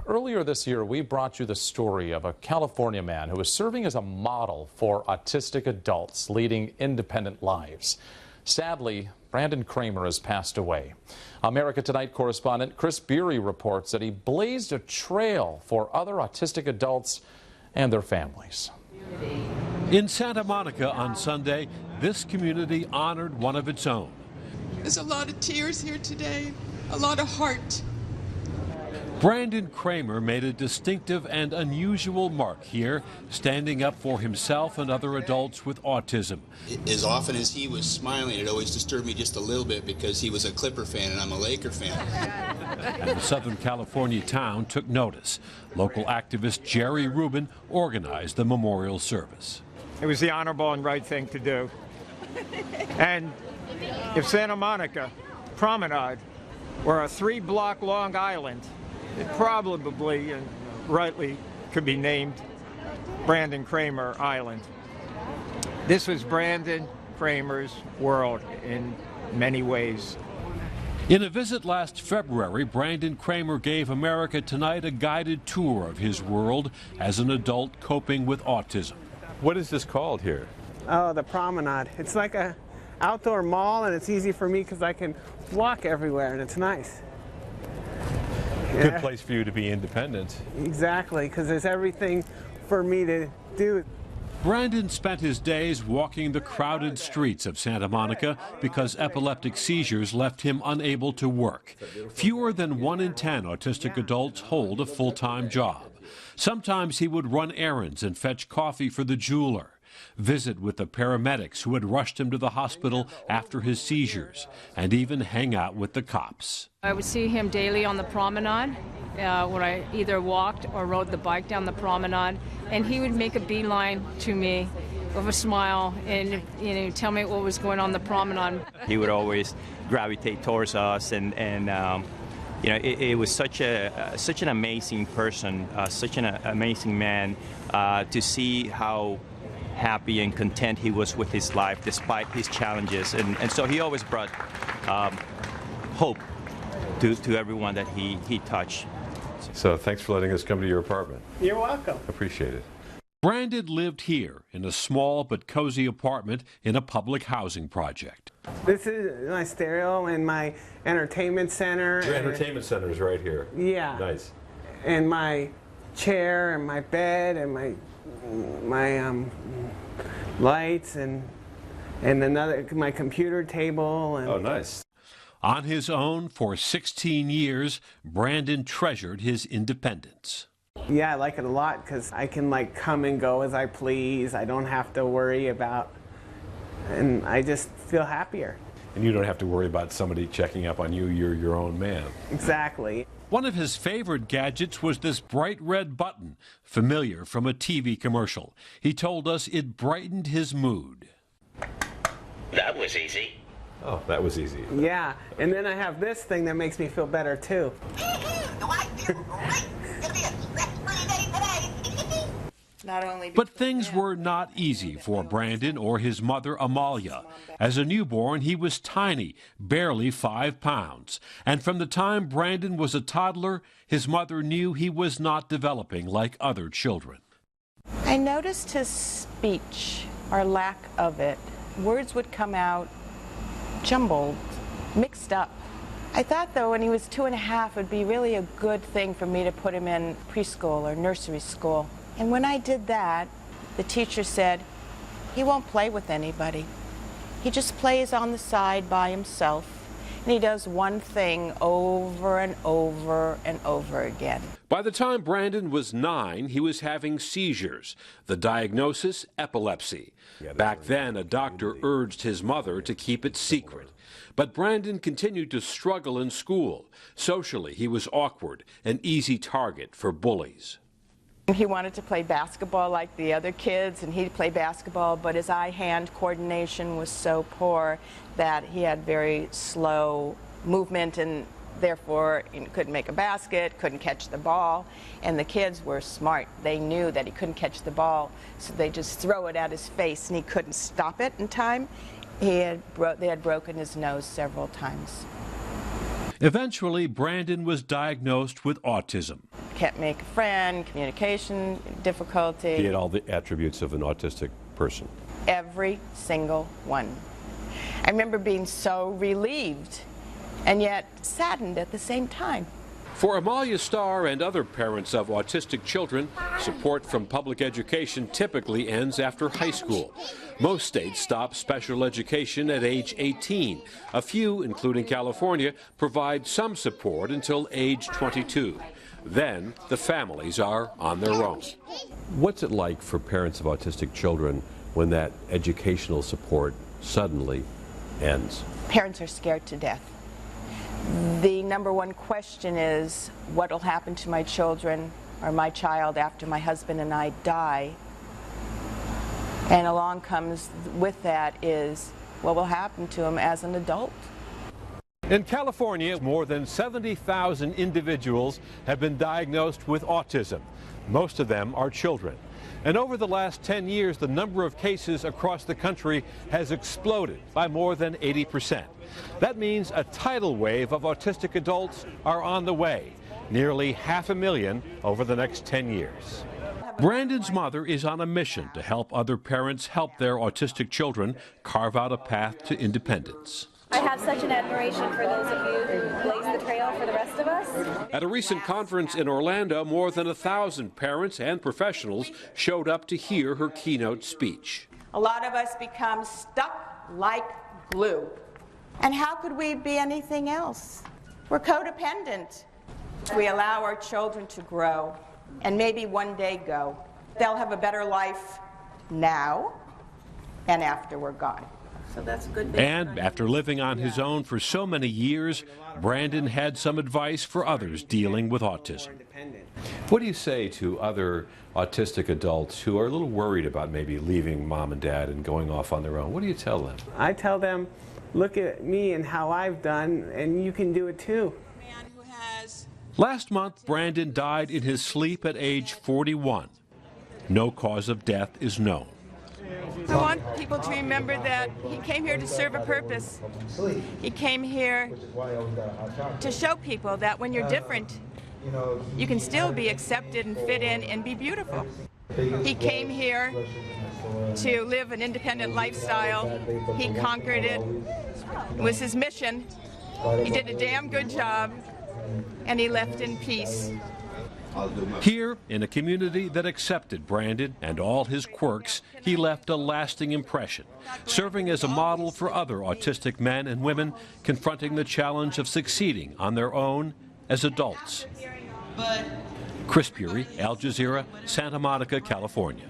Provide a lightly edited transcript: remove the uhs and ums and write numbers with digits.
Earlier this year, we brought you the story of a California man who was serving as a model for autistic adults leading independent lives. Sadly, Brandon Kramer has passed away. America Tonight correspondent Chris Beery reports that he blazed a trail for other autistic adults and their families. In Santa Monica on Sunday, this community honored one of its own. There's a lot of tears here today, a lot of heart. Brandon Kramer made a distinctive and unusual mark here, standing up for himself and other adults with autism. As often as he was smiling, it always disturbed me just a little bit because he was a Clipper fan and I'm a Laker fan. And the Southern California town took notice. Local activist Jerry Rubin organized the memorial service. It was the honorable and right thing to do. And if Santa Monica Promenade were a 3-block long island, it probably and rightly could be named Brandon Kramer Island. This was Brandon Kramer's world in many ways. In a visit last February, Brandon Kramer gave America Tonight a guided tour of his world as an adult coping with autism. What is this called here? Oh, the Promenade. It's like a outdoor mall, and it's easy for me because I can walk everywhere, and it's nice. Good place for you to be independent. Exactly, because there's everything for me to do. Brandon spent his days walking the crowded streets of Santa Monica because epileptic seizures left him unable to work. Fewer than 1 in 10 autistic adults hold a full-time job. Sometimes he would run errands and fetch coffee for the jeweler, visit with the paramedics who had rushed him to the hospital after his seizures, and even hang out with the cops. I would see him daily on the promenade when I either walked or rode the bike down the promenade, and he would make a beeline to me with a smile and tell me what was going on the promenade. He would always gravitate towards us, and it was such an amazing person, such an amazing man to see how happy and content he was with his life despite his challenges, and so he always brought hope to everyone that he touched. So thanks for letting us come to your apartment. You're welcome. Appreciate it. Brandon lived here in a small but cozy apartment in a public housing project. This is my stereo and my entertainment center. Your entertainment center is right here. Yeah. Nice. And my chair and my bed and my lights and my computer table. And oh, nice. On his own for 16 years, Brandon treasured his independence. Yeah, I like it a lot because I can come and go as I please. I don't have to worry about, and I just feel happier. And you don't have to worry about somebody checking up on you. You're your own man. Exactly. One of his favorite gadgets was this bright red button, familiar from a TV commercial. He told us it brightened his mood. That was easy. Oh, that was easy. Yeah, and then I have this thing that makes me feel better too. But things were not easy for Brandon or his mother, Amalia. As a newborn, he was tiny, barely 5 pounds. And from the time Brandon was a toddler, his mother knew he was not developing like other children. I noticed his speech, or lack of it. Words would come out jumbled, mixed up. I thought, though, when he was 2.5, it would be really a good thing for me to put him in preschool or nursery school. And when I did that, the teacher said, he won't play with anybody. He just plays on the side by himself, and he does one thing over and over and over again. By the time Brandon was 9, he was having seizures. The diagnosis, epilepsy. Back then, a doctor urged his mother to keep it secret. But Brandon continued to struggle in school. Socially, he was awkward, an easy target for bullies. He wanted to play basketball like the other kids, and he'd play basketball, but his eye-hand coordination was so poor that he had very slow movement, and therefore he couldn't make a basket, couldn't catch the ball. And the kids were smart. They knew that he couldn't catch the ball, so they just throw it at his face, and he couldn't stop it in time. They had broken his nose several times. Eventually, Brandon was diagnosed with autism. can't make a friend, communication difficulty. He had all the attributes of an autistic person. Every single one. I remember being so relieved and yet saddened at the same time. For Amalia Starr and other parents of autistic children, support from public education typically ends after high school. Most states stop special education at age 18. A few, including California, provide some support until age 22. Then the families are on their own. What's it like for parents of autistic children when that educational support suddenly ends? Parents are scared to death. The number one question is, what will happen to my children or my child after my husband and I die? And along comes with that is, what will happen to him as an adult? In California, more than 70,000 individuals have been diagnosed with autism. Most of them are children. And over the last 10 years, the number of cases across the country has exploded by more than 80%. That means a tidal wave of autistic adults are on the way, nearly 500,000 over the next 10 years. Brandon's mother is on a mission to help other parents help their autistic children carve out a path to independence. I have such an admiration for those of you who blaze the trail for the rest of us. At a recent conference in Orlando, more than 1,000 parents and professionals showed up to hear her keynote speech. A lot of us become stuck like glue. And how could we be anything else? We're codependent. We allow our children to grow and maybe one day go. They'll have a better life now and after we're gone. So that's good. And after living on his own for so many years, Brandon had some advice for others dealing with autism. What do you say to other autistic adults who are a little worried about maybe leaving mom and dad and going off on their own? What do you tell them? I tell them, look at me and how I've done, and you can do it too. Last month, Brandon died in his sleep at age 41. No cause of death is known. I want people to remember that he came here to serve a purpose. He came here to show people that when you're different, you can still be accepted and fit in and be beautiful. He came here to live an independent lifestyle. He conquered it. It was his mission. He did a damn good job, and he left in peace. Here, in a community that accepted Brandon and all his quirks, he left a lasting impression, serving as a model for other autistic men and women confronting the challenge of succeeding on their own as adults. Chris Bury, Al Jazeera, Santa Monica, California.